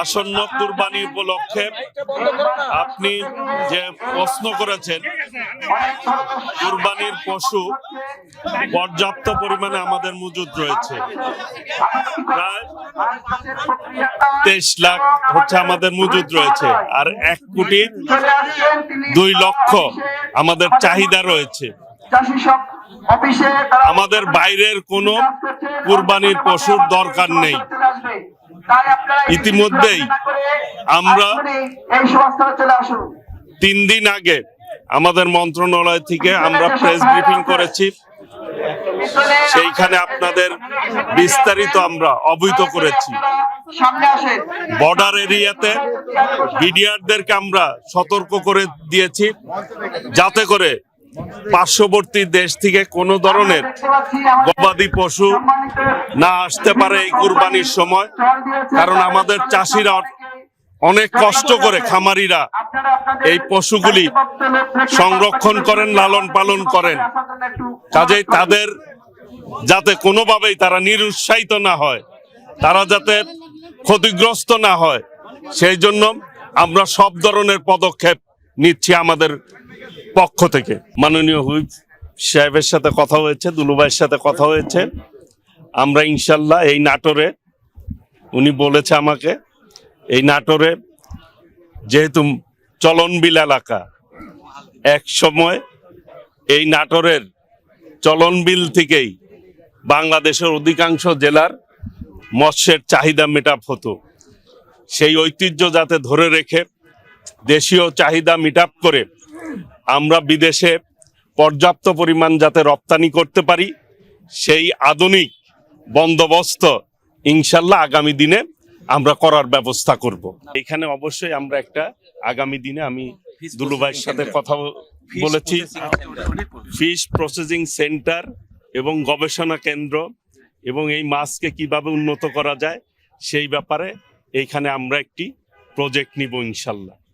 আসন্ন কুরবানি উপলক্ষে আপনি যে প্রশ্ন করেছেন, কুরবানির পশু পর্যাপ্ত পরিমাণে আমাদের মজুদ রয়েছে। প্রায় 23 লাখ হচ্ছে আমাদের মজুদ রয়েছে, আর 1,02,00,000 আমাদের চাহিদা রয়েছে। আমাদের বাইরের কোনো কুরবানির পশুর দরকার নেই। ইতিমধ্যেই আমরা 3 দিন আগে আমাদের মন্ত্রণালয় থেকে আমরা প্রেস ব্রিফিং করেছি, সেইখানে আপনাদের বিস্তারিত আমরা অবহিত করেছি। বর্ডার এরিয়াতে বিডিআরদেরকে আমরা সতর্ক করে দিয়েছি, যাতে করে পার্শ্ববর্তী দেশ থেকে কোনো ধরনের গবাদি পশু না আসতে পারে এই কুরবানির সময়। কারণ আমাদের চাষিরা অনেক কষ্ট করে, খামারিরা এই পশুগুলি সংরক্ষণ করেন, লালন পালন করেন। কাজেই তাদের যাতে কোনোভাবেই তারা নিরুৎসাহিত না হয়, তারা যাতে ক্ষতিগ্রস্ত না হয়, সেই জন্য আমরা সব ধরনের পদক্ষেপ নিচ্ছি আমাদের পক্ষ থেকে। মাননীয় হুইপ সাহেবের সাথে কথা হয়েছে, দুলুভাইয়ের সাথে কথা হয়েছে। আমরা ইনশাল্লাহ এই নাটোরে, উনি বলেছে আমাকে, এই নাটোরে যেহেতু চলনবিল এলাকা, এক সময় এই নাটোরের চলনবিল থেকেই বাংলাদেশের অধিকাংশ জেলার মৎস্যের চাহিদা মেটাপ হতো। সেই ঐতিহ্য যাতে ধরে রেখে দেশীয় চাহিদা মিটাপ করে আমরা বিদেশে পর্যাপ্ত পরিমাণ যাতে রপ্তানি করতে পারি, সেই আধুনিক বন্দোবস্ত ইনশাল্লাহ আগামী দিনে আমরা করার ব্যবস্থা করব। এখানে অবশ্যই আমরা একটা আগামী দিনে, আমি দুলুভাইয়ের সাথে কথা বলেছি, ফিশ প্রসেসিং সেন্টার এবং গবেষণা কেন্দ্র এবং এই মাছকে কিভাবে উন্নত করা যায় সেই ব্যাপারে এইখানে আমরা একটি প্রজেক্ট নিব ইনশাল্লাহ।